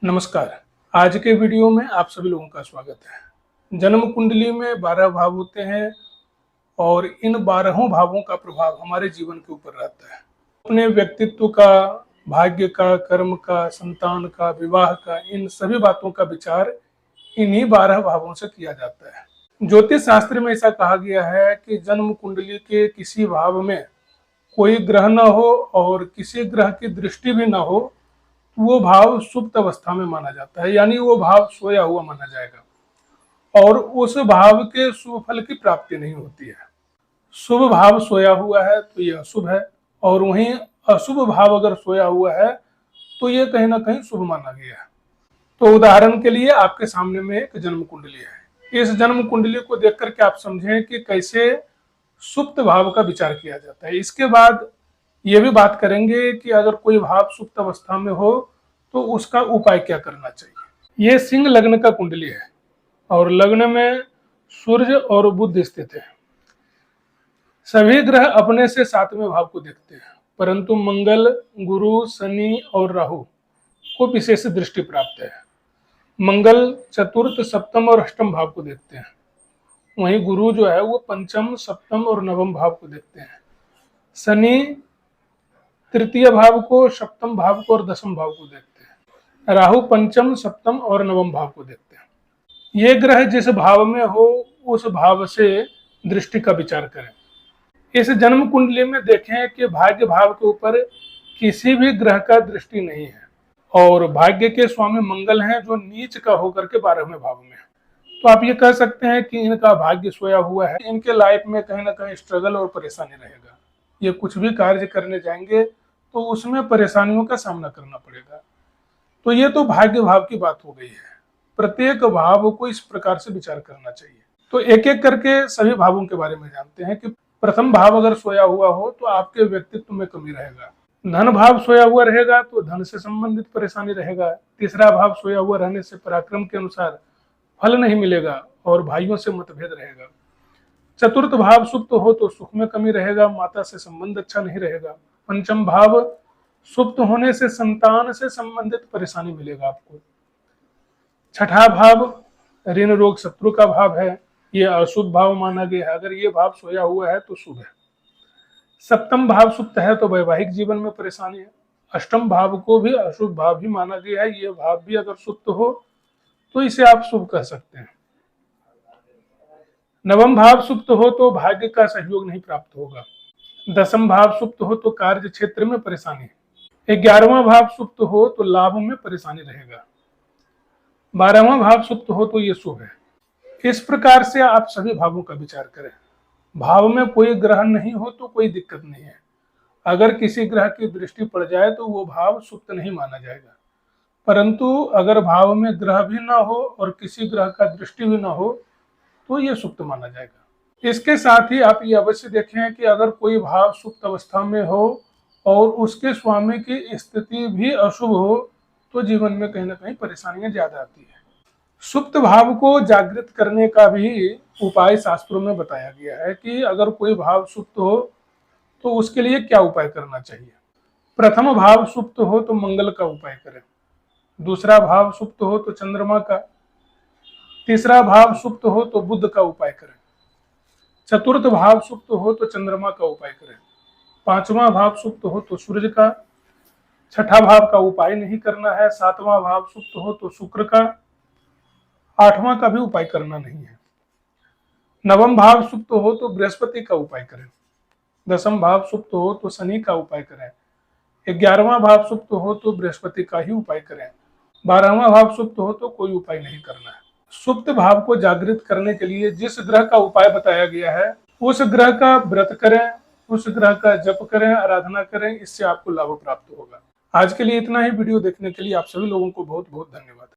नमस्कार। आज के वीडियो में आप सभी लोगों का स्वागत है। जन्म कुंडली में 12 भाव होते हैं और इन 12 भावों का प्रभाव हमारे जीवन के ऊपर रहता है। अपने व्यक्तित्व का, भाग्य का, कर्म का, संतान का, विवाह का, इन सभी बातों का विचार इन्हीं 12 भावों से किया जाता है। ज्योतिष शास्त्र में ऐसा कहा गया है कि जन्म कुंडली के किसी भाव में कोई ग्रह न हो और किसी ग्रह की दृष्टि भी न हो, वो भाव सुप्त अवस्था में माना जाता है, यानी वो भाव सोया हुआ माना जाएगा और उस भाव के शुभ फल की प्राप्ति नहीं होती है। शुभ भाव सोया हुआ है तो यह अशुभ है, और वहीं अशुभ भाव अगर सोया हुआ है तो यह कहीं ना कहीं शुभ माना गया है। तो उदाहरण के लिए आपके सामने में एक जन्म कुंडली है। इस जन्म कुंडली को देख करके आप समझें कि कैसे सुप्त भाव का विचार किया जाता है। इसके बाद ये भी बात करेंगे कि अगर कोई भाव सुप्त अवस्था में हो तो उसका उपाय क्या करना चाहिए। ये सिंह लग्न का कुंडली है और लग्न में सूर्य और बुध स्थित है। सभी ग्रह अपने से 7वें भाव को देखते हैं, परंतु मंगल, गुरु, शनि और राहु को विशेष दृष्टि प्राप्त है। मंगल चतुर्थ, सप्तम और अष्टम भाव को देखते हैं, वहीं गुरु जो है वो पंचम, सप्तम और नवम भाव को देखते हैं। शनि तृतीय भाव को, सप्तम भाव को और दसम भाव को देखते हैं। राहु पंचम, सप्तम और नवम भाव को देखते हैं। ये ग्रह जिस भाव में हो उस भाव से दृष्टि का विचार करें। इस जन्म कुंडली में देखें कि भाग्य भाव के ऊपर किसी भी ग्रह का दृष्टि नहीं है और भाग्य के स्वामी मंगल हैं जो नीच का होकर के 12वें भाव में है। तो आप ये कह सकते हैं कि इनका भाग्य सोया हुआ है, इनके लाइफ में कहीं ना कहीं स्ट्रगल और परेशानी रहेगा। ये कुछ भी कार्य करने जाएंगे तो उसमें परेशानियों का सामना करना पड़ेगा। तो ये तो भाग्य भाव की बात हो गई है। प्रत्येक भाव को इस प्रकार से विचार करना चाहिए। तो एक एक करके सभी भावों के बारे में जानते हैं कि प्रथम भाव अगर सोया हुआ हो तो आपके व्यक्तित्व में कमी रहेगा। धन भाव सोया हुआ रहेगा तो धन से संबंधित परेशानी रहेगा। तीसरा भाव सोया हुआ रहने से पराक्रम के अनुसार फल नहीं मिलेगा और भाइयों से मतभेद रहेगा। चतुर्थ भाव सुप्त हो तो सुख में कमी रहेगा, माता से संबंध अच्छा नहीं रहेगा। पंचम भाव सुप्त होने से संतान से संबंधित परेशानी मिलेगा आपको। छठा भाव ऋण रोग शत्रु का भाव है, ये अशुभ भाव माना गया है। अगर ये भाव सोया हुआ है तो शुभ है। सप्तम भाव सुप्त है तो वैवाहिक जीवन में परेशानी है। अष्टम भाव को भी अशुभ भाव ही माना गया है, ये भाव भी अगर सुप्त हो तो इसे आप शुभ कह सकते हैं। नवम भाव सुप्त हो तो भाग्य का सहयोग नहीं प्राप्त होगा। दसम भाव सुप्त हो तो कार्य क्षेत्र में परेशानी है। 11वां भाव सुप्त हो तो लाभ में परेशानी रहेगा। 12वां भाव सुप्त हो तो ये शुभ है। इस प्रकार से आप सभी भावों का विचार करें। भाव में कोई ग्रह नहीं हो तो कोई दिक्कत नहीं है। अगर किसी ग्रह की दृष्टि पड़ जाए तो वो भाव सुप्त नहीं माना जाएगा, परंतु अगर भाव में ग्रह भी ना हो और किसी ग्रह का दृष्टि भी ना हो तो ये सुप्त माना जाएगा। इसके साथ ही आप ये अवश्य देखें कि अगर कोई भाव सुप्त अवस्था में हो और उसके स्वामी की स्थिति भी अशुभ हो तो जीवन में कहीं ना कहीं परेशानियां ज्यादा आती है। सुप्त भाव को जागृत करने का भी उपाय शास्त्रों में बताया गया है कि अगर कोई भाव सुप्त हो तो उसके लिए क्या उपाय करना चाहिए। प्रथम भाव सुप्त हो तो मंगल का उपाय करें। दूसरा भाव सुप्त हो तो चंद्रमा का। तीसरा भाव सुप्त हो तो बुध का उपाय करें। चतुर्थ भाव सुप्त हो तो चंद्रमा का उपाय करें। पांचवा भाव सुप्त हो तो सूर्य का। छठा भाव का उपाय नहीं करना है। सातवां भाव सुप्त हो तो शुक्र का। आठवां का भी उपाय करना नहीं है। नवम भाव सुप्त हो तो बृहस्पति का उपाय करें। दसम भाव सुप्त हो तो शनि का उपाय करें। 11वां भाव सुप्त हो तो बृहस्पति का ही उपाय करें। 12वां भाव सुप्त हो तो कोई उपाय नहीं करना है। सुप्त भाव को जागृत करने के लिए जिस ग्रह का उपाय बताया गया है उस ग्रह का व्रत करें, उस ग्रह का जप करें, आराधना करें, इससे आपको लाभ प्राप्त होगा। आज के लिए इतना ही। वीडियो देखने के लिए आप सभी लोगों को बहुत बहुत धन्यवाद।